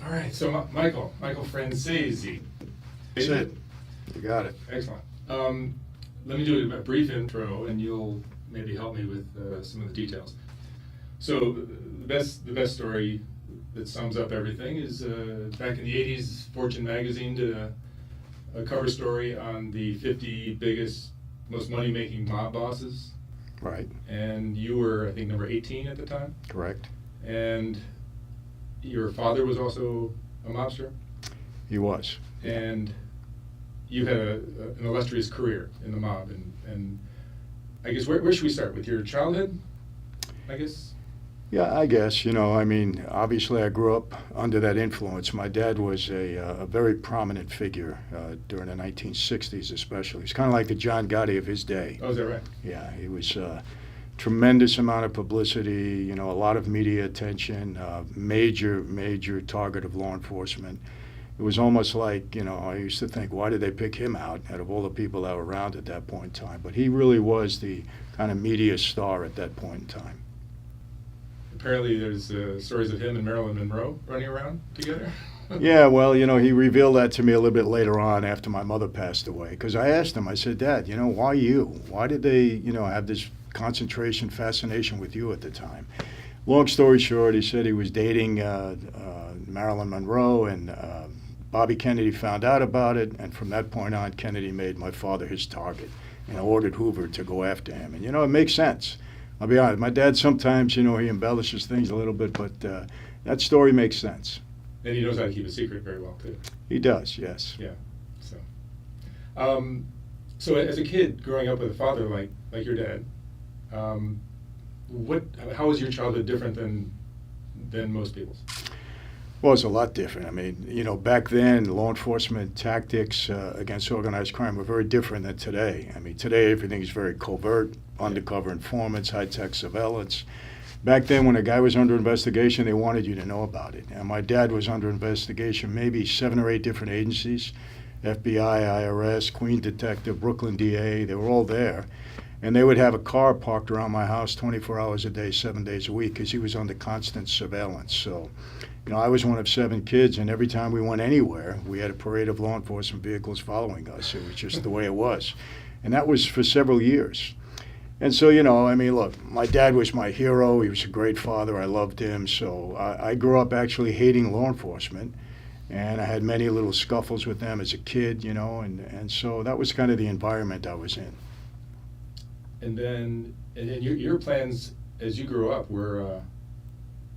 All right, so Michael Francesi. That's it. You got it. Excellent. Let me do a brief intro, and you'll maybe help me with some of the details. So the best story that sums up everything is back in the '80s, Fortune magazine did a cover story on the 50 biggest, most money-making mob bosses. Right. And you were, I think, number 18 at the time. Correct. And your father was also a mobster. He was. And you had an illustrious career in the mob, and I guess where should we start with your childhood? I guess. Yeah, I guess, I mean, obviously I grew up under that influence. My dad was a very prominent figure during the 1960s especially. He's kind of like the John Gotti of his day. Oh, is that right? Yeah, he was tremendous amount of publicity, a lot of media attention, major target of law enforcement. It was almost like, I used to think, why did they pick him out of all the people that were around at that point in time? But he really was the kind of media star at that point in time. Apparently there's stories of him and Marilyn Monroe running around together. Yeah, well, he revealed that to me a little bit later on after my mother passed away. Because I asked him, I said, Dad, why you? Why did they, have this concentration, fascination with you at the time? Long story short, he said he was dating Marilyn Monroe, and Bobby Kennedy found out about it. And from that point on, Kennedy made my father his target and ordered Hoover to go after him. And, it makes sense. I'll be honest, my dad sometimes, he embellishes things a little bit, but that story makes sense. And he knows how to keep a secret very well, too. He does, yes. Yeah. So as a kid growing up with a father like your dad, how was your childhood different than most people's? Well, it's a lot different. I mean, back then, law enforcement tactics against organized crime were very different than today. I mean, today everything is very covert, undercover informants, high-tech surveillance. Back then, when a guy was under investigation, they wanted you to know about it. And my dad was under investigation, maybe 7 or 8 different agencies, FBI, IRS, Queen Detective, Brooklyn DA, they were all there. And they would have a car parked around my house 24 hours a day, 7 days a week, because he was under constant surveillance. So, I was one of 7 kids, and every time we went anywhere, we had a parade of law enforcement vehicles following us. It was just the way it was. And that was for several years. And so, look, my dad was my hero. He was a great father. I loved him. So I grew up actually hating law enforcement. And I had many little scuffles with them as a kid, and so that was kind of the environment I was in. And then your plans as you grew up were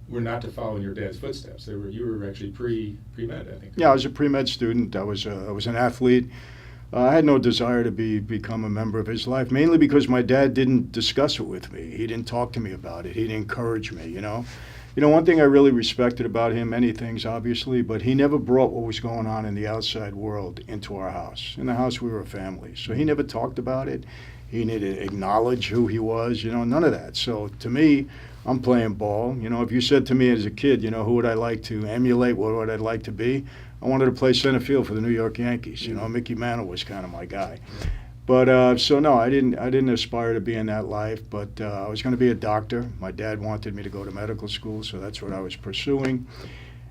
not to follow in your dad's footsteps. You were actually pre-med, I think. Yeah, I was a pre-med student. I was an athlete. I had no desire to become a member of his life, mainly because my dad didn't discuss it with me. He didn't talk to me about it. He didn't encourage me, one thing I really respected about him, many things obviously, but he never brought what was going on in the outside world into our house. In the house, we were a family. So he never talked about it. He didn't acknowledge who he was, none of that. So to me, I'm playing ball. If you said to me as a kid, who would I like to emulate, what would I like to be? I wanted to play center field for the New York Yankees. Mickey Mantle was kind of my guy. But so no, I didn't aspire to be in that life. But I was going to be a doctor. My dad wanted me to go to medical school, so that's what I was pursuing.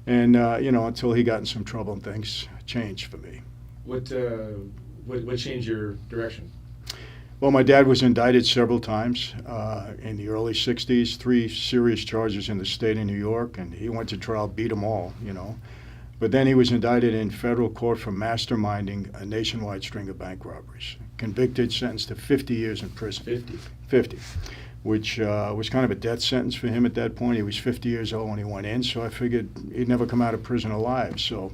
And until he got in some trouble and things changed for me. What changed your direction? Well, my dad was indicted several times in the early 60s, 3 serious charges in the state of New York, and he went to trial, beat them all, But then he was indicted in federal court for masterminding a nationwide string of bank robberies. Convicted, sentenced to 50 years in prison. 50, which was kind of a death sentence for him at that point. He was 50 years old when he went in, so I figured he'd never come out of prison alive. So,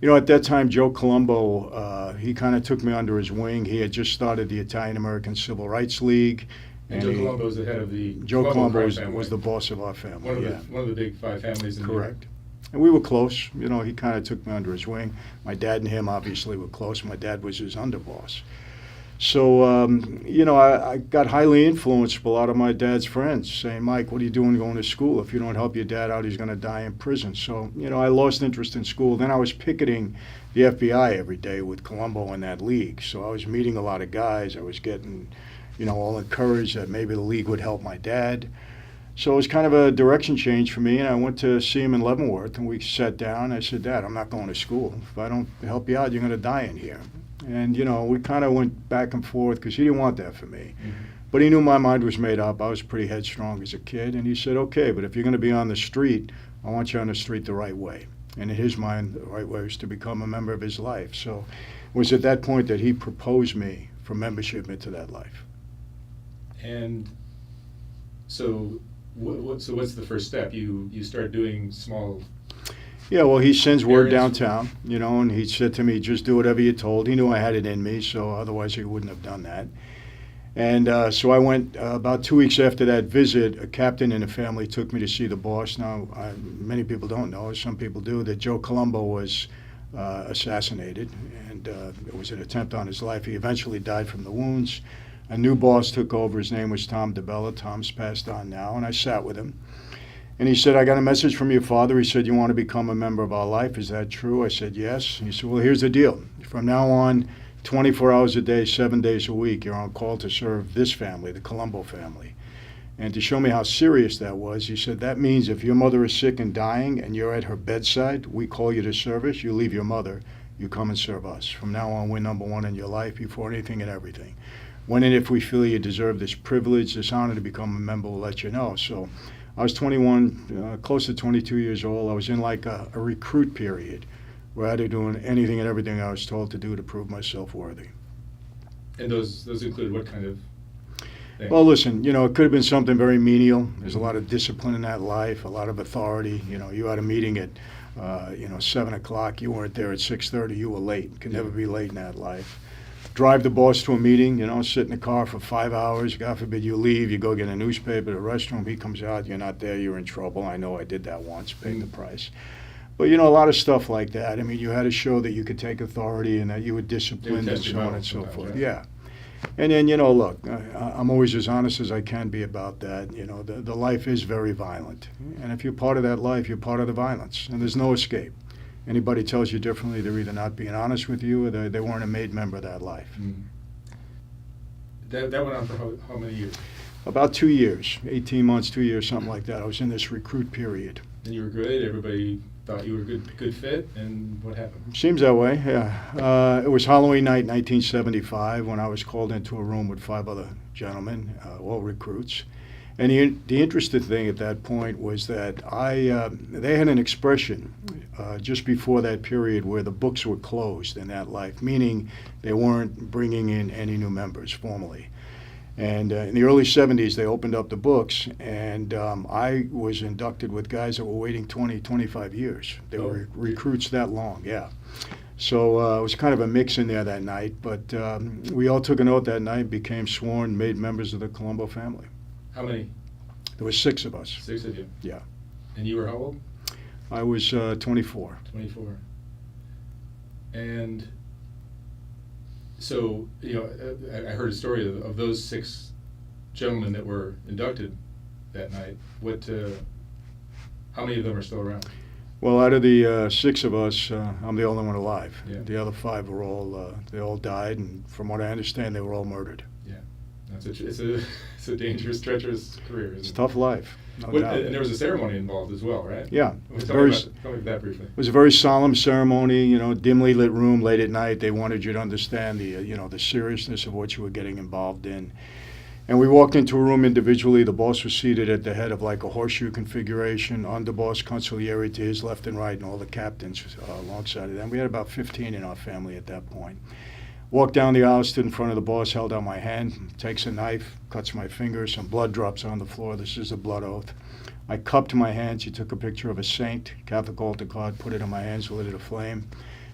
at that time, Joe Colombo, he kind of took me under his wing. He had just started the Italian-American Civil Rights League. And Joe Colombo was the head of the Joe Colombo was the boss of our family. One of the big 5 families in New York. Correct. And we were close. He kind of took me under his wing. My dad and him obviously were close. My dad was his underboss. So, I got highly influenced by a lot of my dad's friends saying, Mike, what are you doing going to school? If you don't help your dad out, he's going to die in prison. So, I lost interest in school. Then I was picketing the FBI every day with Colombo in that league. So I was meeting a lot of guys. I was getting, all encouraged that maybe the league would help my dad. So it was kind of a direction change for me, and I went to see him in Leavenworth, and we sat down. I said, Dad, I'm not going to school. If I don't help you out, you're going to die in here. And, we kind of went back and forth because he didn't want that for me. Mm-hmm. But he knew my mind was made up. I was pretty headstrong as a kid, and he said, okay, but if you're going to be on the street, I want you on the street the right way. And in his mind, the right way was to become a member of his life. So it was at that point that he proposed me for membership into that life. And so, what's the first step? You start doing small. Yeah, well, he sends word Parents- downtown, and he said to me, just do whatever you're told. He knew I had it in me, so otherwise he wouldn't have done that. And so I went about 2 weeks after that visit. A captain in the family took me to see the boss. Now, many people don't know, some people do, that Joe Colombo was assassinated, and it was an attempt on his life. He eventually died from the wounds. A new boss took over. His name was Tom DeBella. Tom's passed on now, and I sat with him. And he said, I got a message from your father. He said, you want to become a member of our life. Is that true? I said, yes. He said, well, here's the deal. From now on, 24 hours a day, 7 days a week, you're on call to serve this family, the Colombo family. And to show me how serious that was, he said, that means if your mother is sick and dying and you're at her bedside, we call you to service, you leave your mother, you come and serve us. From now on, we're number one in your life before anything and everything. When and if we feel you deserve this privilege, this honor to become a member, we'll let you know. So I was 21, close to 22 years old. I was in like a recruit period where I had to do anything and everything I was told to do to prove myself worthy. And those include what kind of things? Well, listen, it could have been something very menial. There's a lot of discipline in that life, a lot of authority. You had a meeting at, 7 o'clock. You weren't there at 6:30. You were late. Could never be late in that life. Drive the boss to a meeting, sit in the car for 5 hours. God forbid you leave, you go get a newspaper, the restroom, he comes out, you're not there, you're in trouble. I know I did that once, paid the price. But, a lot of stuff like that. I mean, you had to show that you could take authority and that you were disciplined and so on and so forth. Yeah. And then, look, I'm always as honest as I can be about that. The life is very violent. And if you're part of that life, you're part of the violence. And there's no escape. Anybody tells you differently, they're either not being honest with you or they weren't a made member of that life. Mm. That went on for how many years? About 2 years, 18 months, 2 years, something like that. I was in this recruit period. And you were good? Everybody thought you were a good fit? And what happened? Seems that way, yeah. It was Halloween night, 1975, when I was called into a room with 5 other gentlemen, all recruits. And the interesting thing at that point was that they had an expression just before that period where the books were closed in that life, meaning they weren't bringing in any new members formally. And in the early 70s, they opened up the books, and I was inducted with guys that were waiting 20, 25 years. They were recruits that long, yeah. So it was kind of a mix in there that night, but we all took an oath that night, became sworn, made members of the Colombo family. How many? There were 6 of us. 6 of you? Yeah. And you were how old? I was 24. 24. And so, I heard a story of those 6 gentlemen that were inducted that night. How many of them are still around? Well, out of the 6 of us, I'm the only one alive. Yeah. The other 5 were they all died, and from what I understand, they were all murdered. Yeah, it's a dangerous, treacherous career. It's a tough life, no doubt. And there was a ceremony involved as well, right? Yeah. Tell me about that briefly. It was a very solemn ceremony, dimly lit room late at night. They wanted you to understand the seriousness of what you were getting involved in. And we walked into a room individually. The boss was seated at the head of like a horseshoe configuration, underboss, consigliere to his left and right, and all the captains alongside of them. We had about 15 in our family at that point. Walked down the aisle, stood in front of the boss, held out my hand, takes a knife, cuts my finger, some blood drops on the floor. This is a blood oath. I cupped my hands. He took a picture of a saint, Catholic altar card, put it in my hands, lit it aflame.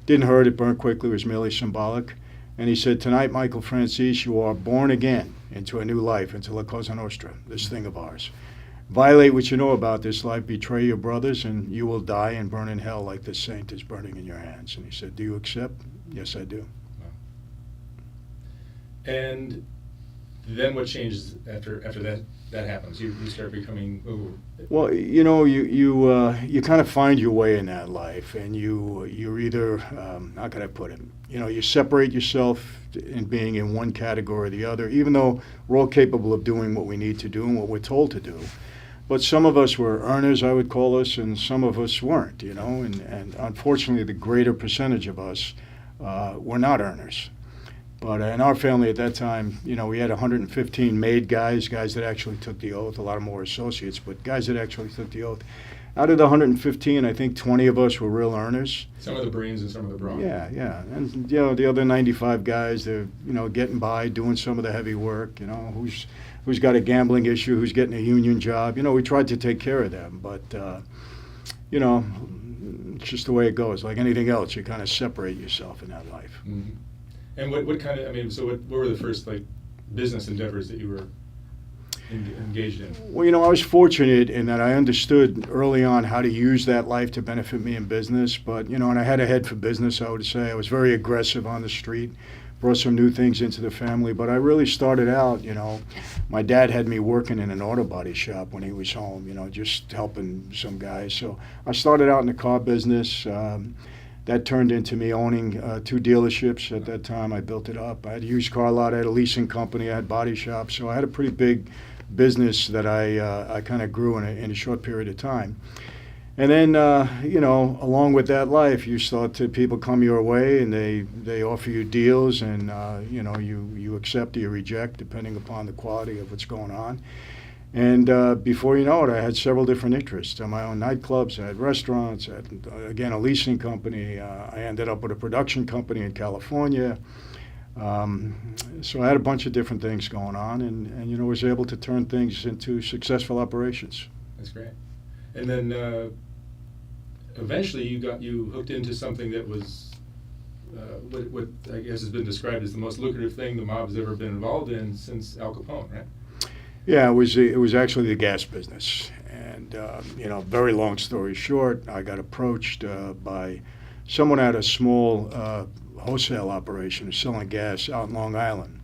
Didn't hurt, it burned quickly, it was merely symbolic. And he said, tonight, Michael Francis, you are born again into a new life, into La Cosa Nostra, this thing of ours. Violate what you know about this life, betray your brothers, and you will die and burn in hell like this saint is burning in your hands. And he said, do you accept? Yes, I do. And then what changes after that happens? You start becoming. Well, you kind of find your way in that life, and you're either how can I put it? You separate yourself in being in one category or the other, even though we're all capable of doing what we need to do and what we're told to do. But some of us were earners, I would call us, and some of us weren't, you know. And unfortunately, the greater percentage of us were not earners. But in our family at that time, you know, we had 115 made guys that actually took the oath, a lot more associates, but guys that actually took the oath. Out of the 115, I think 20 of us were real earners. Some of the brains and some of the brawn. Yeah. And, you know, the other 95 guys, they're, you know, getting by, doing some of the heavy work, you know, who's got a gambling issue, who's getting a union job. You know, we tried to take care of them, but, you know, it's just the way it goes. Like anything else, you kind of separate yourself in that life. Mm-hmm. And what kind of, I mean, so what were the first, like, business endeavors that you were engaged in? Well, you know, I was fortunate in that I understood early on how to use that life to benefit me in business. But, you know, and I had a head for business, I would say. I was very aggressive on the street, brought some new things into the family. But I really started out, you know, my dad had me working in an auto body shop when he was home, you know, just helping some guys. So I started out in the car business. That turned into me owning 2 dealerships at that time. I built it up. I had a used car lot. I had a leasing company. I had body shops. So I had a pretty big business that I kind of grew in a short period of time. And then, you know, along with that life, you start to, people come your way and they offer you deals, and, you know, you accept or you reject depending upon the quality of what's going on. And before you know it, I had several different interests. I had my own nightclubs, I had restaurants, I had, again, a leasing company. I ended up with a production company in California. So I had a bunch of different things going on, and you know, was able to turn things into successful operations. That's great. And then eventually you hooked into something that was what I guess has been described as the most lucrative thing the mob's ever been involved in since Al Capone, right? Yeah, it was actually the gas business, and you know, very long story short, I got approached by someone at a small wholesale operation selling gas out in Long Island,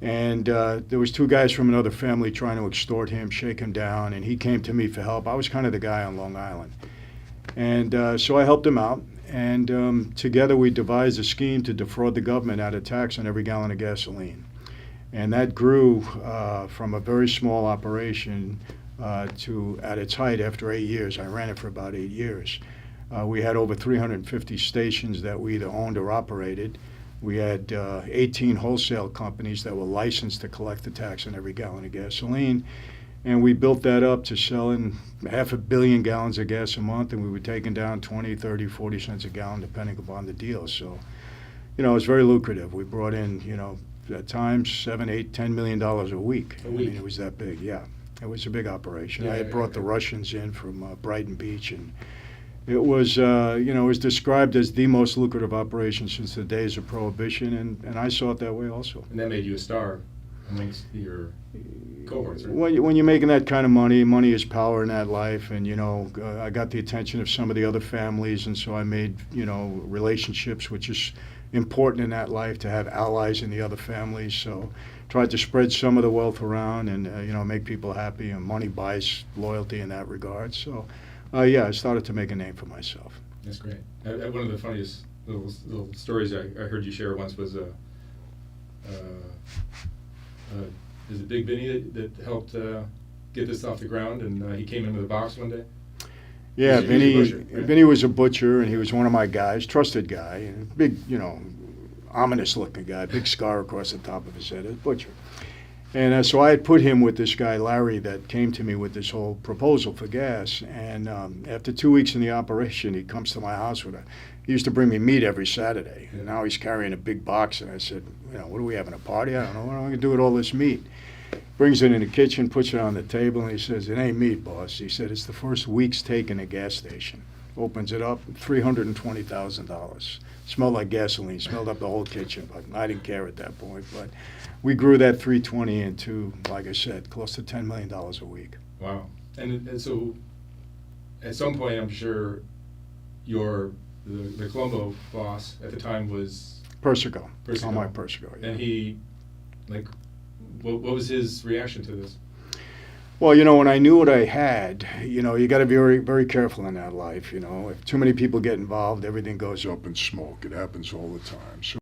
and there was 2 guys from another family trying to extort him, shake him down, and he came to me for help. I was kind of the guy on Long Island, and so I helped him out, and together we devised a scheme to defraud the government out of tax on every gallon of gasoline. And that grew from a very small operation to, at its height, after 8 years. I ran it for about 8 years. We had over 350 stations that we either owned or operated. We had 18 wholesale companies that were licensed to collect the tax on every gallon of gasoline. And we built that up to selling 500 million gallons of gas a month, and we were taking down 20, 30, 40 cents a gallon depending upon the deal. So, you know, it was very lucrative. We brought in, you know, at times $7, $8, $10 million a week. A week. I mean, it was that big. Yeah, it was a big operation. Yeah, I had brought the Russians in from Brighton Beach, and it was, you know, it was described as the most lucrative operation since the days of Prohibition, and I saw it that way also. And that made you a star amongst your cohorts, right? When you're making that kind of money is power in that life, and you know, I got the attention of some of the other families, and so I made, you know, relationships, which is important in that life, to have allies in the other families. So tried to spread some of the wealth around, and you know, make people happy, and money buys loyalty in that regard. So yeah, I started to make a name for myself. That's great. One of the funniest little stories I heard you share once was is it Big Vinny that helped get this off the ground, and he came in with a box one day? Yeah, Vinny was a butcher, right? Vinny was a butcher, and he was one of my guys, trusted guy, and big, you know, ominous-looking guy, big scar across the top of his head, a butcher. And so I had put him with this guy, Larry, that came to me with this whole proposal for gas. And after 2 weeks in the operation, he comes to my house with he used to bring me meat every Saturday. And now he's carrying a big box, and I said, you know, what are we having, a party? I don't know, what am I going to do with all this meat? Brings it in the kitchen, puts it on the table, and he says, it ain't meat, boss. He said, it's the first week's take in a gas station. Opens it up, $320,000. Smelled like gasoline, smelled up the whole kitchen, but I didn't care at that point. But we grew that 320 into, like I said, close to $10 million a week. Wow. And so at some point, I'm sure the Colombo boss at the time was Persico. Mike Persico, yeah. And he, like, what was his reaction to this? Well, you know, when I knew what I had, you know, you got to be very, very careful in that life. You know, if too many people get involved, everything goes up in smoke. It happens all the time. So